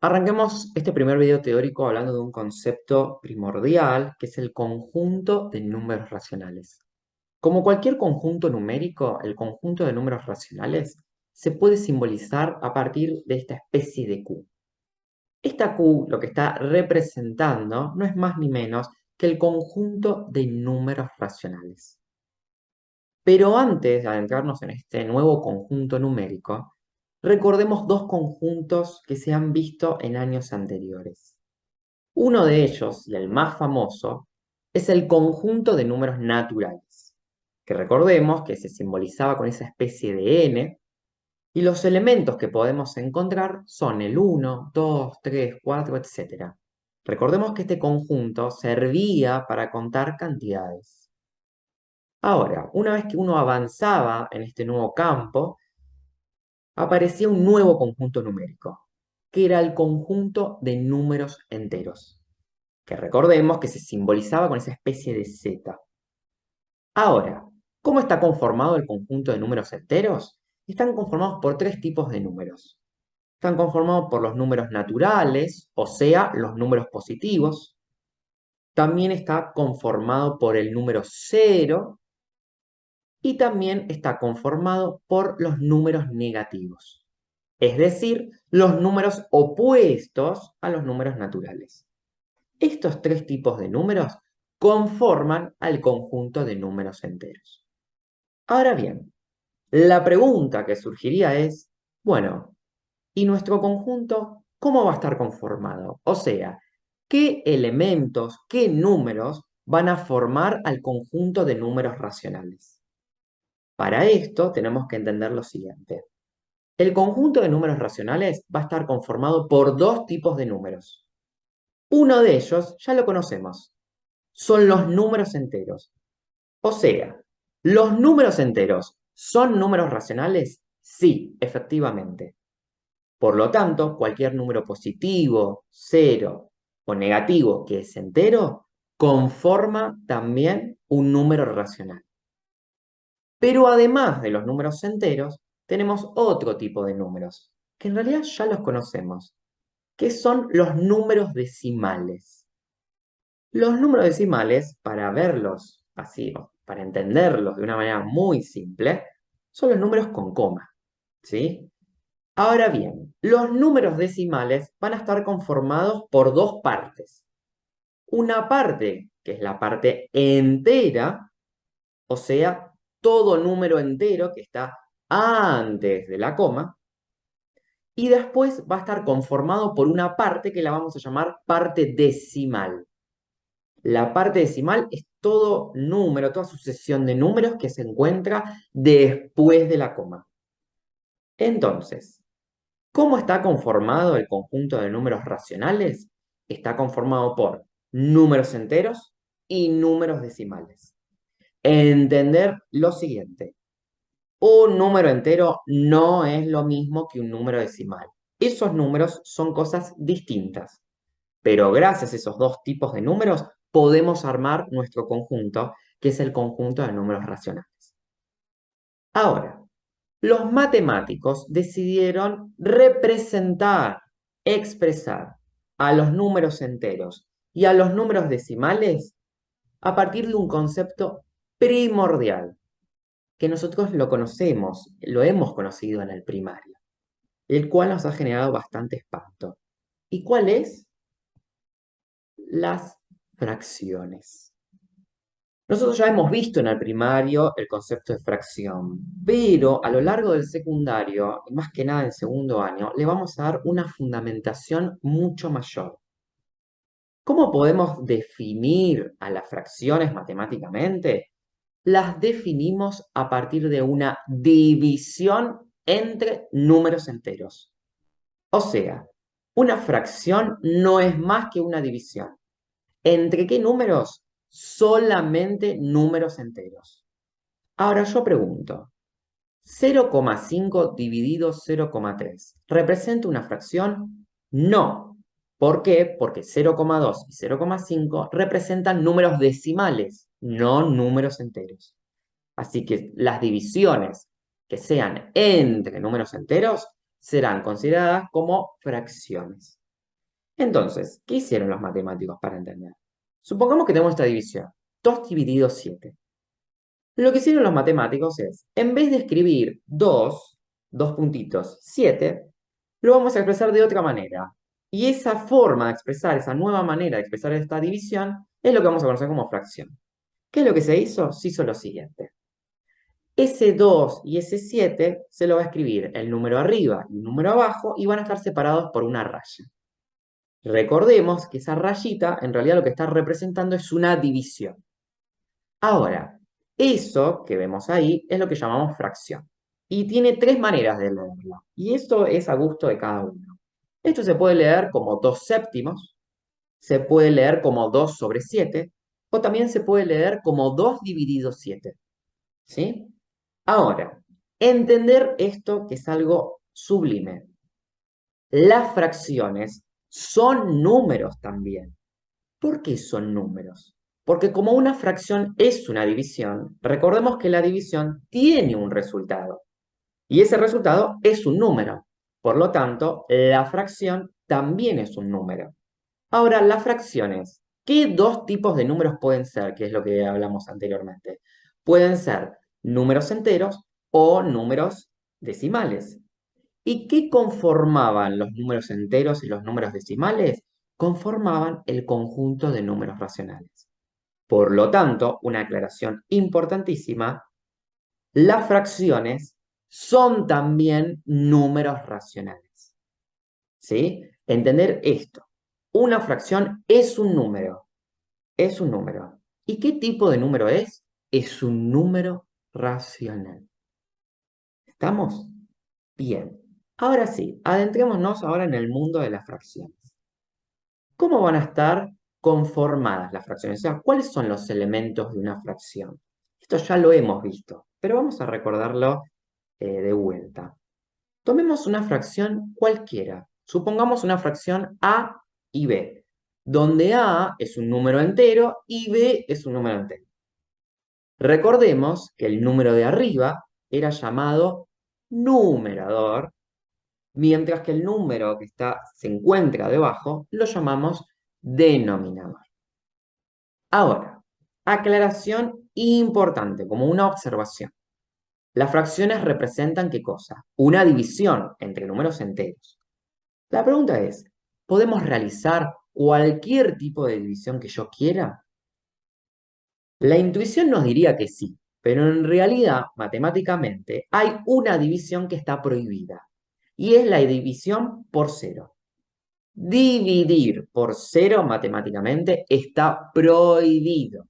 Arranquemos este primer video teórico hablando de un concepto primordial, que es el conjunto de números racionales. Como cualquier conjunto numérico, el conjunto de números racionales se puede simbolizar a partir de esta especie de Q. Esta Q lo que está representando no es más ni menos que el conjunto de números racionales. Pero antes de adentrarnos en este nuevo conjunto numérico, recordemos dos conjuntos que se han visto en años anteriores. Uno de ellos, y el más famoso, es el conjunto de números naturales, que recordemos que se simbolizaba con esa especie de n, y los elementos que podemos encontrar son el 1, 2, 3, 4, etc. Recordemos que este conjunto servía para contar cantidades. Ahora, una vez que uno avanzaba en este nuevo campo, aparecía un nuevo conjunto numérico, que era el conjunto de números enteros, que recordemos que se simbolizaba con esa especie de Z. Ahora, ¿cómo está conformado el conjunto de números enteros? Están conformados por tres tipos de números. Están conformados por los números naturales, o sea, los números positivos. También está conformado por el número cero y también está conformado por los números negativos, es decir, los números opuestos a los números naturales. Estos tres tipos de números conforman al conjunto de números enteros. Ahora bien, la pregunta que surgiría es, bueno, ¿y nuestro conjunto cómo va a estar conformado? O sea, ¿qué elementos, qué números van a formar al conjunto de números racionales? Para esto tenemos que entender lo siguiente. El conjunto de números racionales va a estar conformado por dos tipos de números. Uno de ellos ya lo conocemos, son los números enteros. O sea, ¿los números enteros son números racionales? Sí, efectivamente. Por lo tanto, cualquier número positivo, cero o negativo que es entero, conforma también un número racional. Pero además de los números enteros, tenemos otro tipo de números, que en realidad ya los conocemos, que son los números decimales. Los números decimales, para verlos así, o para entenderlos de una manera muy simple, son los números con coma, ¿sí? Ahora bien, los números decimales van a estar conformados por dos partes. Una parte, que es la parte entera, o sea, todo número entero que está antes de la coma, y después va a estar conformado por una parte que la vamos a llamar parte decimal. La parte decimal es todo número, toda sucesión de números que se encuentra después de la coma. Entonces, ¿cómo está conformado el conjunto de números racionales? Está conformado por números enteros y números decimales. Entender lo siguiente. Un número entero no es lo mismo que un número decimal. Esos números son cosas distintas, pero gracias a esos dos tipos de números podemos armar nuestro conjunto, que es el conjunto de números racionales. Ahora, los matemáticos decidieron representar, expresar a los números enteros y a los números decimales a partir de un concepto primordial, que nosotros lo conocemos, lo hemos conocido en el primario, el cual nos ha generado bastante espanto. ¿Y cuál es? Las fracciones. Nosotros ya hemos visto en el primario el concepto de fracción, pero a lo largo del secundario, y más que nada en segundo año, le vamos a dar una fundamentación mucho mayor. ¿Cómo podemos definir a las fracciones matemáticamente? Las definimos a partir de una división entre números enteros. O sea, una fracción no es más que una división. ¿Entre qué números? Solamente números enteros. Ahora yo pregunto, 0,5 dividido 0,3, ¿representa una fracción? No. ¿Por qué? Porque 0,2 y 0,5 representan números decimales, no números enteros. Así que las divisiones que sean entre números enteros serán consideradas como fracciones. Entonces, ¿qué hicieron los matemáticos para entender? Supongamos que tenemos esta división, 2 dividido 7. Lo que hicieron los matemáticos es, en vez de escribir 2 puntitos, 7, lo vamos a expresar de otra manera. Y esa forma de expresar, esa nueva manera de expresar esta división, es lo que vamos a conocer como fracción. ¿Qué es lo que se hizo? Se hizo lo siguiente. Ese 2 y ese 7 se lo va a escribir el número arriba y el número abajo y van a estar separados por una raya. Recordemos que esa rayita en realidad lo que está representando es una división. Ahora, eso que vemos ahí es lo que llamamos fracción. Y tiene 3 maneras de leerlo. Y esto es a gusto de cada uno. Esto se puede leer como 2 séptimos, se puede leer como 2 sobre 7, o también se puede leer como 2 dividido 7. ¿Sí? Ahora, entender esto que es algo sublime. Las fracciones son números también. ¿Por qué son números? Porque como una fracción es una división, recordemos que la división tiene un resultado y ese resultado es un número. Por lo tanto, la fracción también es un número. Ahora, las fracciones, ¿qué 2 tipos de números pueden ser? Que es lo que hablamos anteriormente. Pueden ser números enteros o números decimales. ¿Y qué conformaban los números enteros y los números decimales? Conformaban el conjunto de números racionales. Por lo tanto, una aclaración importantísima, las fracciones son también números racionales. ¿Sí? Entender esto. Una fracción es un número. Es un número. ¿Y qué tipo de número es? Es un número racional. ¿Estamos? Bien. Ahora sí, adentrémonos ahora en el mundo de las fracciones. ¿Cómo van a estar conformadas las fracciones? O sea, ¿cuáles son los elementos de una fracción? Esto ya lo hemos visto, pero vamos a recordarlo de vuelta. Tomemos una fracción cualquiera. Supongamos una fracción A y B, donde A es un número entero y B es un número entero. Recordemos que el número de arriba era llamado numerador, mientras que el número que se encuentra debajo lo llamamos denominador. Ahora, aclaración importante, como una observación. Las fracciones representan ¿qué cosa? Una división entre números enteros. La pregunta es, ¿podemos realizar cualquier tipo de división que yo quiera? La intuición nos diría que sí, pero en realidad, matemáticamente, hay una división que está prohibida, y es la división por cero. Dividir por cero matemáticamente está prohibido.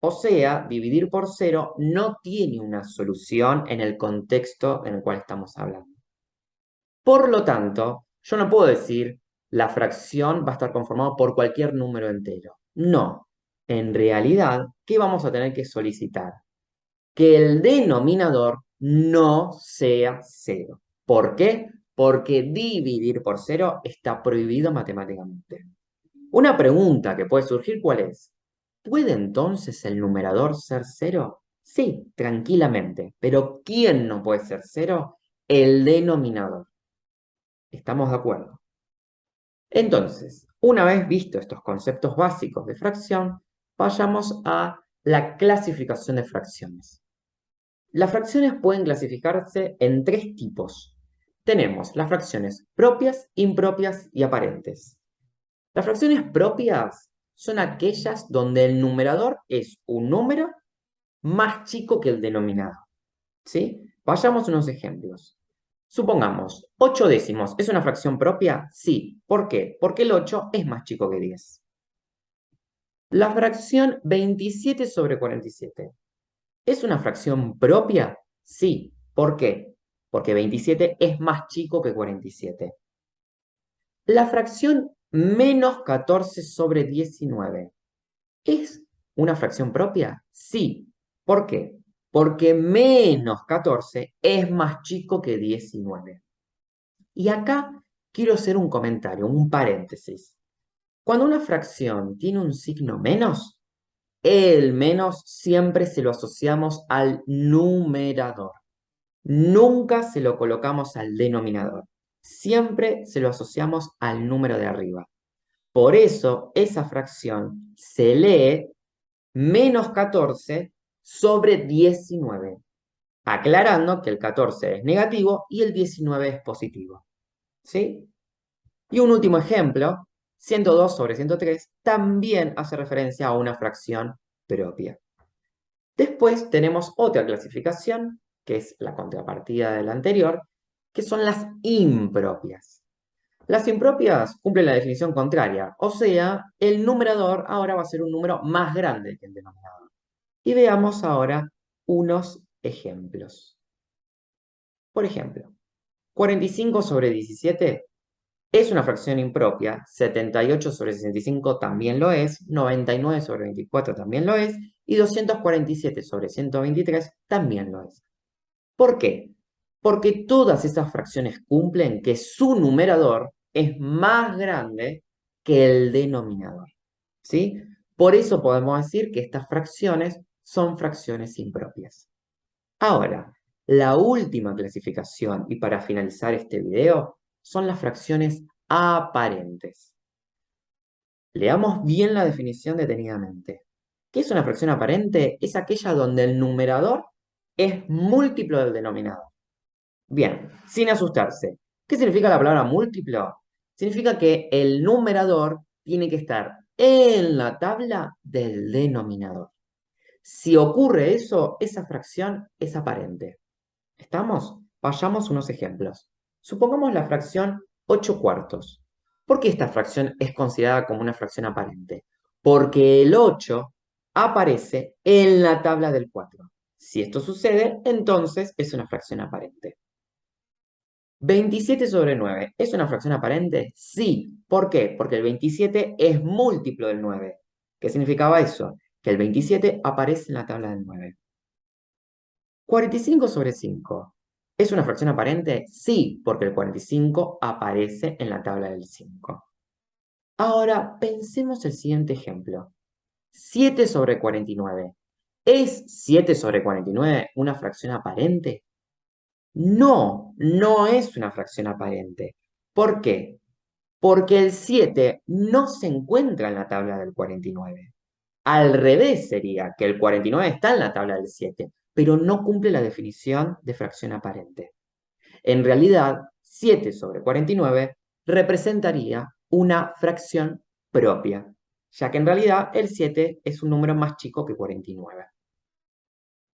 O sea, dividir por cero no tiene una solución en el contexto en el cual estamos hablando. Por lo tanto, yo no puedo decir la fracción va a estar conformada por cualquier número entero. No. En realidad, ¿qué vamos a tener que solicitar? Que el denominador no sea cero. ¿Por qué? Porque dividir por cero está prohibido matemáticamente. Una pregunta que puede surgir, ¿cuál es? ¿Puede entonces el numerador ser cero? Sí, tranquilamente. Pero ¿quién no puede ser cero? El denominador. ¿Estamos de acuerdo? Entonces, una vez visto estos conceptos básicos de fracción, vayamos a la clasificación de fracciones. Las fracciones pueden clasificarse en 3 tipos. Tenemos las fracciones propias, impropias y aparentes. Las fracciones propias son aquellas donde el numerador es un número más chico que el denominador. ¿Sí? Vayamos a unos ejemplos. Supongamos, 8 décimos, ¿es una fracción propia? Sí. ¿Por qué? Porque el 8 es más chico que 10. La fracción 27 sobre 47. ¿Es una fracción propia? Sí. ¿Por qué? Porque 27 es más chico que 47. La fracción menos 14 sobre 19. ¿Es una fracción propia? Sí. ¿Por qué? Porque menos 14 es más chico que 19. Y acá quiero hacer un comentario, un paréntesis. Cuando una fracción tiene un signo menos, el menos siempre se lo asociamos al numerador. Nunca se lo colocamos al denominador. Siempre se lo asociamos al número de arriba. Por eso esa fracción se lee menos 14 sobre 19, aclarando que el 14 es negativo y el 19 es positivo. ¿Sí? Y un último ejemplo, 102 sobre 103 también hace referencia a una fracción propia. Después tenemos otra clasificación, que es la contrapartida de la anterior, que son las impropias. Las impropias cumplen la definición contraria, o sea, el numerador ahora va a ser un número más grande que el denominador. Y veamos ahora unos ejemplos. Por ejemplo, 45 sobre 17 es una fracción impropia, 78 sobre 65 también lo es, 99 sobre 24 también lo es, y 247 sobre 123 también lo es. ¿Por qué? Porque todas esas fracciones cumplen que su numerador es más grande que el denominador. ¿Sí? Por eso podemos decir que estas fracciones son fracciones impropias. Ahora, la última clasificación, y para finalizar este video, son las fracciones aparentes. Leamos bien la definición detenidamente. ¿Qué es una fracción aparente? Es aquella donde el numerador es múltiplo del denominador. Bien, sin asustarse. ¿Qué significa la palabra múltiplo? Significa que el numerador tiene que estar en la tabla del denominador. Si ocurre eso, esa fracción es aparente. ¿Estamos? Vayamos unos ejemplos. Supongamos la fracción 8 cuartos. ¿Por qué esta fracción es considerada como una fracción aparente? Porque el 8 aparece en la tabla del 4. Si esto sucede, entonces es una fracción aparente. 27 sobre 9, ¿es una fracción aparente? Sí. ¿Por qué? Porque el 27 es múltiplo del 9. ¿Qué significaba eso? Que el 27 aparece en la tabla del 9. 45 sobre 5. ¿Es una fracción aparente? Sí, porque el 45 aparece en la tabla del 5. Ahora, pensemos el siguiente ejemplo. 7 sobre 49. ¿Es 7 sobre 49 una fracción aparente? No, no es una fracción aparente. ¿Por qué? Porque el 7 no se encuentra en la tabla del 49. Al revés sería que el 49 está en la tabla del 7, pero no cumple la definición de fracción aparente. En realidad, 7 sobre 49 representaría una fracción propia, ya que en realidad el 7 es un número más chico que 49.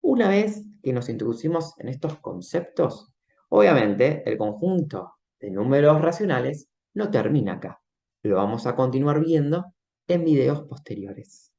Una vez que nos introducimos en estos conceptos, obviamente el conjunto de números racionales no termina acá. Lo vamos a continuar viendo en videos posteriores.